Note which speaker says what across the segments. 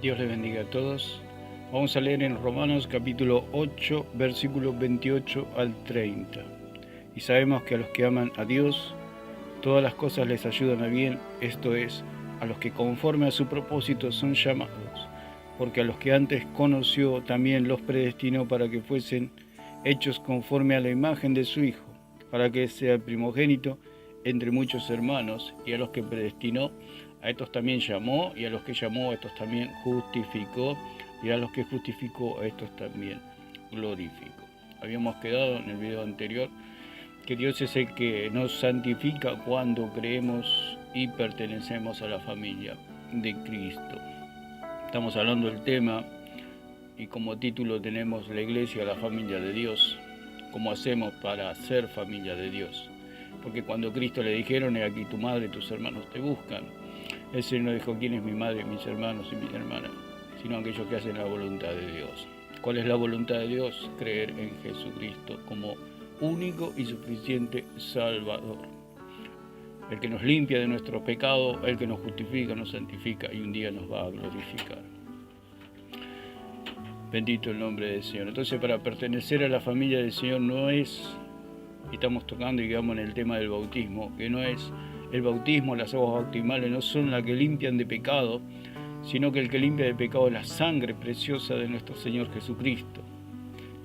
Speaker 1: Dios les bendiga a todos. Vamos a leer en Romanos capítulo 8, versículos 28 al 30. Y sabemos que a los que aman a Dios, todas las cosas les ayudan a bien, esto es, a los que conforme a su propósito son llamados, porque a los que antes conoció también los predestinó para que fuesen hechos conforme a la imagen de su Hijo, para que sea el primogénito entre muchos hermanos, y a los que predestinó, a estos también llamó, y a los que llamó, a estos también justificó, y a los que justificó, a estos también glorificó. Habíamos quedado en el video anterior que Dios es el que nos santifica cuando creemos y pertenecemos a la familia de Cristo. Estamos hablando del tema y como título tenemos la iglesia, la familia de Dios. ¿Cómo hacemos para ser familia de Dios? Porque cuando Cristo le dijeron, he aquí tu madre y tus hermanos te buscan, el Señor no dijo, ¿quién es mi madre, mis hermanos y mis hermanas? Sino aquellos que hacen la voluntad de Dios. ¿Cuál es la voluntad de Dios? Creer en Jesucristo como único y suficiente Salvador. El que nos limpia de nuestros pecados, el que nos justifica, nos santifica y un día nos va a glorificar. Bendito el nombre del Señor. Entonces, para pertenecer a la familia del Señor no es, estamos tocando y quedamos en el tema del bautismo, que no es el bautismo, las aguas bautismales no son las que limpian de pecado, sino que el que limpia de pecado es la sangre preciosa de nuestro Señor Jesucristo.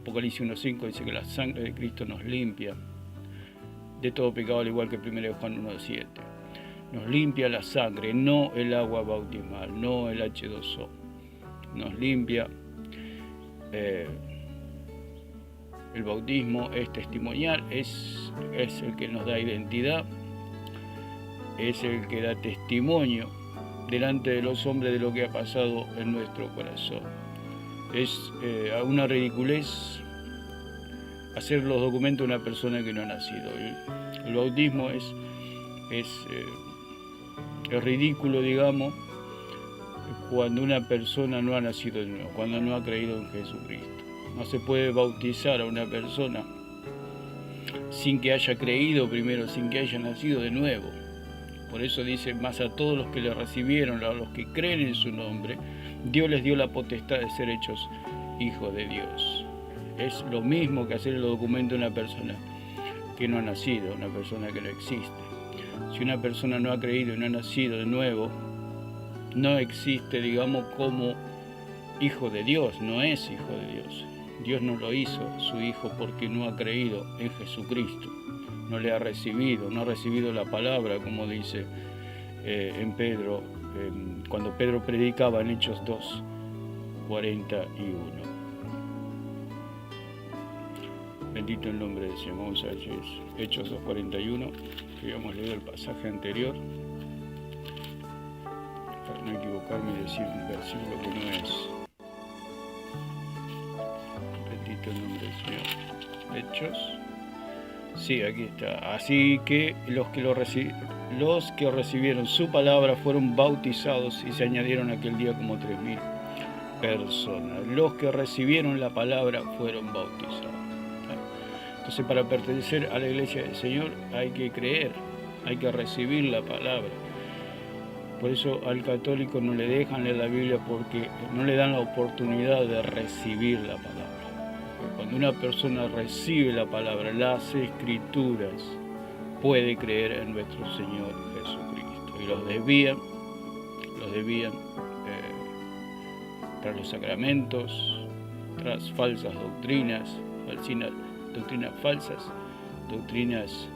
Speaker 1: Apocalipsis 1.5 dice que la sangre de Cristo nos limpia de todo pecado, al igual que 1 Juan 1.7. Nos limpia la sangre, no el agua bautismal, no el H2O. Nos limpia. El bautismo es testimonial, es el que nos da identidad, es el que da testimonio delante de los hombres de lo que ha pasado en nuestro corazón. Es una ridiculez hacer los documentos de una persona que no ha nacido. El bautismo es ridículo, digamos, cuando una persona no ha nacido de nuevo, cuando no ha creído en Jesucristo. No se puede bautizar a una persona sin que haya creído primero, sin que haya nacido de nuevo. Por eso dice, más a todos los que le recibieron, a los que creen en su nombre, Dios les dio la potestad de ser hechos hijos de Dios. Es lo mismo que hacer el documento de una persona que no ha nacido, una persona que no existe. Si una persona no ha creído y no ha nacido de nuevo, no existe, digamos, como hijo de Dios, no es hijo de Dios. Dios no lo hizo su hijo porque no ha creído en Jesucristo, no le ha recibido, no ha recibido la palabra, como dice en Pedro, cuando Pedro predicaba en Hechos 2:41. Bendito el nombre del Señor. Vamos a ver Hechos 2:41, que habíamos leído el pasaje anterior, para no equivocarme y decir un versículo que no es. Bendito el nombre del Señor. Hechos. Sí, aquí está. Así que los que recibieron su palabra fueron bautizados y se añadieron aquel día como 3.000 personas. Los que recibieron la palabra fueron bautizados. Entonces, para pertenecer a la iglesia del Señor hay que creer, hay que recibir la palabra. Por eso al católico no le dejan leer la Biblia, porque no le dan la oportunidad de recibir la palabra. Porque cuando una persona recibe la palabra, las Escrituras, puede creer en nuestro Señor Jesucristo. Y los desvían tras los sacramentos, tras falsas doctrinas falsas, doctrinas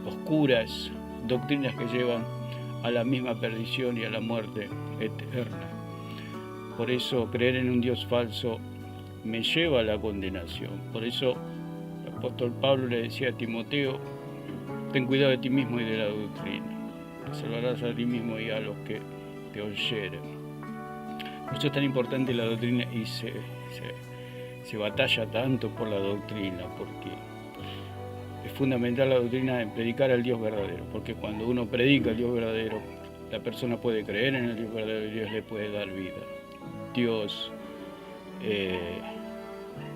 Speaker 1: oscuras, doctrinas que llevan a la misma perdición y a la muerte eterna. Por eso creer en un Dios falso me lleva a la condenación. Por eso el apóstol Pablo le decía a Timoteo, ten cuidado de ti mismo y de la doctrina, te salvarás a ti mismo y a los que te oyeren. Por eso es tan importante la doctrina y se batalla tanto por la doctrina, porque es fundamental la doctrina en predicar al Dios verdadero, porque cuando uno predica al Dios verdadero, la persona puede creer en el Dios verdadero y Dios le puede dar vida. Dios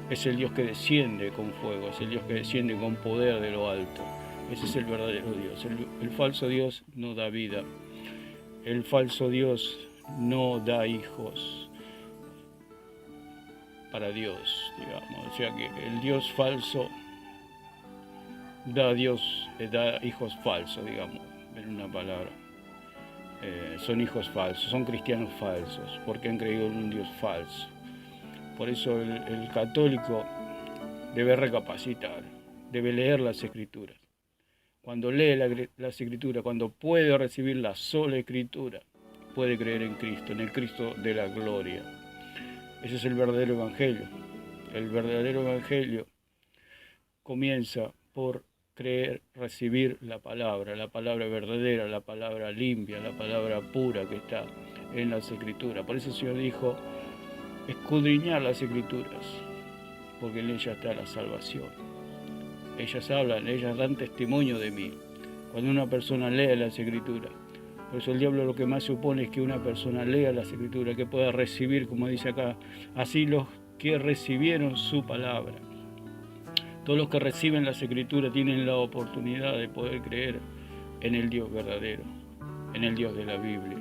Speaker 1: es el Dios que desciende con fuego, es el Dios que desciende con poder de lo alto. Ese es el verdadero Dios. El falso Dios no da vida. El falso Dios no da hijos para Dios, digamos. O sea que el Dios falso da hijos falsos, digamos, en una palabra. Son hijos falsos, son cristianos falsos, porque han creído en un Dios falso. Por eso el católico debe recapacitar, debe leer las Escrituras. Cuando lee las Escrituras, cuando puede recibir la sola Escritura, puede creer en Cristo, en el Cristo de la gloria. Ese es el verdadero Evangelio. El verdadero Evangelio comienza por creer, recibir la palabra verdadera, la palabra limpia, la palabra pura que está en las Escrituras. Por eso el Señor dijo, escudriñar las Escrituras, porque en ellas está la salvación. Ellas hablan, ellas dan testimonio de mí. Cuando una persona lee las Escrituras, por eso el diablo lo que más se opone es que una persona lea las Escrituras, que pueda recibir, como dice acá, así los que recibieron su palabra. Todos los que reciben las Escrituras tienen la oportunidad de poder creer en el Dios verdadero, en el Dios de la Biblia.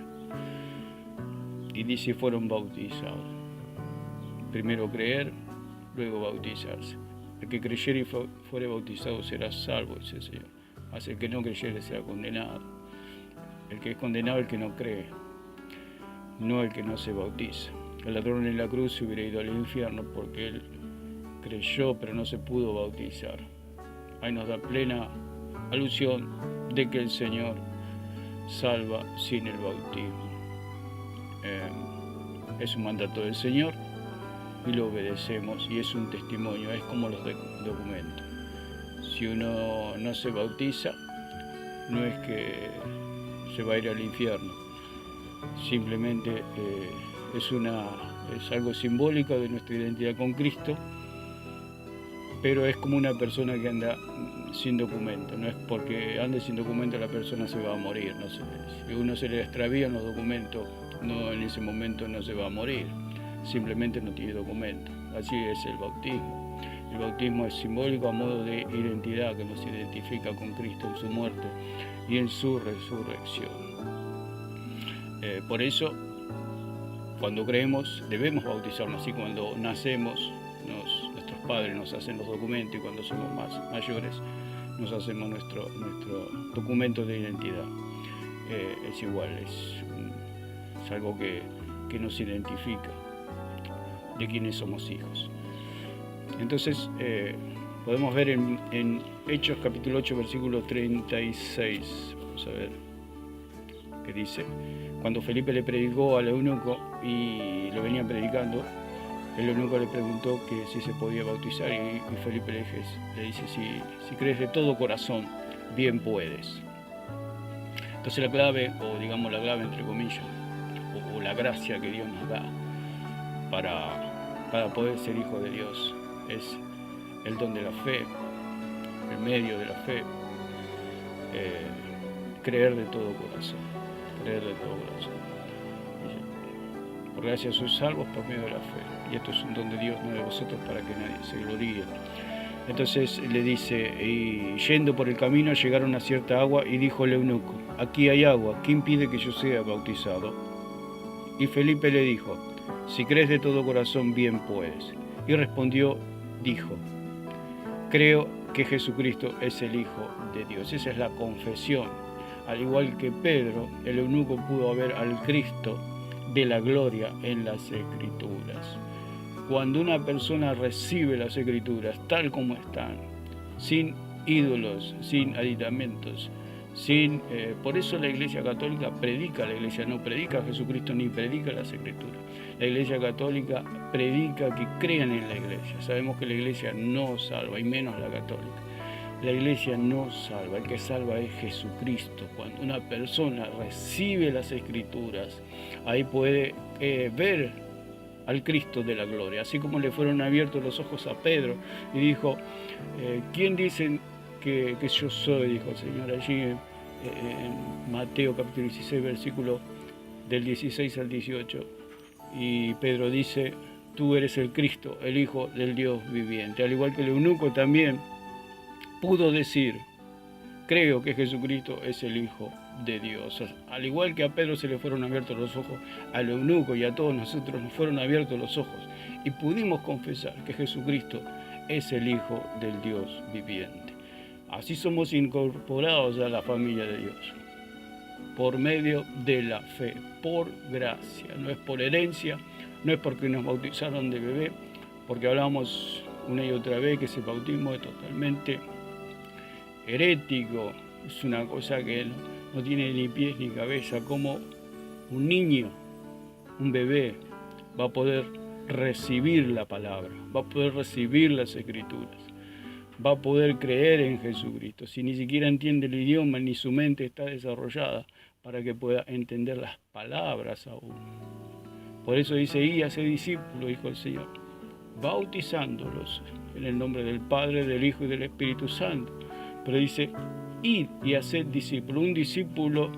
Speaker 1: Y dice, fueron bautizados. Primero creer, luego bautizarse. El que creyere y fuere bautizado será salvo, dice el Señor. Mas el que no creyere será condenado. El que es condenado es el que no cree, no el que no se bautiza. El ladrón en la cruz se hubiera ido al infierno porque él creyó pero no se pudo bautizar. Ahí nos da plena alusión de que el Señor salva sin el bautismo. Es un mandato del Señor y lo obedecemos, y es un testimonio, es como los documentos. Si uno no se bautiza, no es que se va a ir al infierno, simplemente es algo simbólico de nuestra identidad con Cristo, pero es como una persona que anda sin documento. No es porque ande sin documento la persona se va a morir. No sé, si uno se le extravían los documentos, no, en ese momento no se va a morir, simplemente no tiene documento. Así es el bautismo. El bautismo es simbólico a modo de identidad que nos identifica con Cristo en su muerte y en su resurrección. Por eso, cuando creemos, debemos bautizarnos. Así cuando nacemos, nuestros padres nos hacen los documentos, y cuando somos mayores nos hacemos nuestro documento de identidad. Es igual, es algo que nos identifica de quiénes somos hijos. Entonces, podemos ver en Hechos capítulo 8, versículo 36, vamos a ver, que dice, cuando Felipe le predicó al eunuco y lo venía predicando, el eunuco le preguntó que si se podía bautizar, y Felipe le dice, si crees de todo corazón, bien puedes. Entonces la clave, o digamos la clave entre comillas, o la gracia que Dios nos da para poder ser hijo de Dios, es el don de la fe, el medio de la fe, creer de todo corazón, Por gracia sois salvos por medio de la fe, y esto es un don de Dios, no de vosotros, para que nadie se gloríe. Entonces le dice, y yendo por el camino llegaron a cierta agua, y dijo el eunuco, aquí hay agua, ¿qué impide que yo sea bautizado? Y Felipe le dijo, si crees de todo corazón, bien puedes. Y respondió, dijo, creo que Jesucristo es el Hijo de Dios. Esa es la confesión. Al igual que Pedro, el eunuco pudo ver al Cristo de la gloria en las Escrituras. Cuando una persona recibe las Escrituras tal como están, sin ídolos, sin aditamentos, por eso la Iglesia Católica predica, la Iglesia no predica a Jesucristo ni predica las Escrituras. La Iglesia Católica predica que crean en la Iglesia. Sabemos que la Iglesia no salva, y menos la Católica. La Iglesia no salva, el que salva es Jesucristo. Cuando una persona recibe las Escrituras, ahí puede ver al Cristo de la gloria. Así como le fueron abiertos los ojos a Pedro y dijo, ¿quién dicen que yo soy? Dijo el Señor allí en Mateo capítulo 16, versículo del 16 al 18. Y Pedro dice, tú eres el Cristo, el Hijo del Dios viviente. Al igual que el eunuco también pudo decir, creo que Jesucristo es el Hijo de Dios. Al igual que a Pedro se le fueron abiertos los ojos, al eunuco y a todos nosotros nos fueron abiertos los ojos y pudimos confesar que Jesucristo es el Hijo del Dios viviente. Así somos incorporados a la familia de Dios, por medio de la fe, por gracia. No es por herencia, no es porque nos bautizaron de bebé, porque hablamos una y otra vez que ese bautismo es totalmente herético, es una cosa que no tiene ni pies ni cabeza. Como un niño, un bebé, va a poder recibir la palabra, va a poder recibir las escrituras, va a poder creer en Jesucristo, si ni siquiera entiende el idioma ni su mente está desarrollada para que pueda entender las palabras aún. Por eso dice, y hace discípulos, dijo el Señor, bautizándolos en el nombre del Padre, del Hijo y del Espíritu Santo. Pero dice, id y haced discípulos. Un discípulo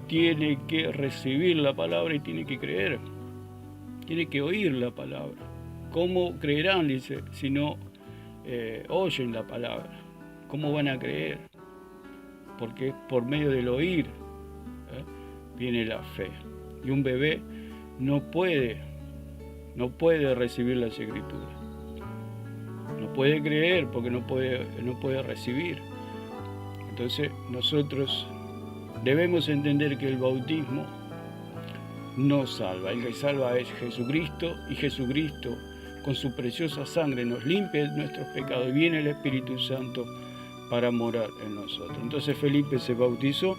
Speaker 1: tiene que recibir la palabra y tiene que creer. Tiene que oír la palabra. ¿Cómo creerán, dice, si no oyen la palabra? ¿Cómo van a creer? Porque es por medio del oír viene la fe. Y un bebé no puede recibir las escrituras. No puede creer porque no puede recibir. Entonces nosotros debemos entender que el bautismo nos salva. El que salva es Jesucristo, y Jesucristo con su preciosa sangre nos limpia de nuestros pecados y viene el Espíritu Santo para morar en nosotros. Entonces Felipe se bautizó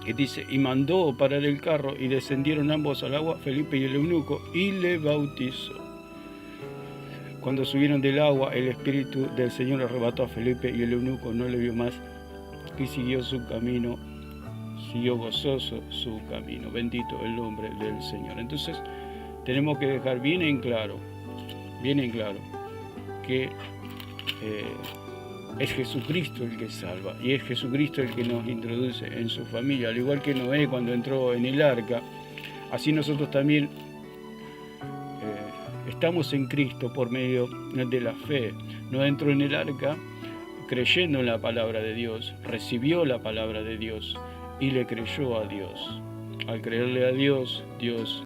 Speaker 1: y dice, y mandó parar el carro y descendieron ambos al agua, Felipe y el eunuco, y le bautizó. Cuando subieron del agua, el Espíritu del Señor arrebató a Felipe y el eunuco no le vio más y siguió su camino, siguió gozoso su camino. Bendito el nombre del Señor. Entonces tenemos que dejar bien en claro que es Jesucristo el que salva y es Jesucristo el que nos introduce en su familia. Al igual que Noé cuando entró en el arca, así nosotros también estamos en Cristo por medio de la fe. No entró en el arca creyendo en la palabra de Dios, recibió la palabra de Dios y le creyó a Dios. Al creerle a Dios, Dios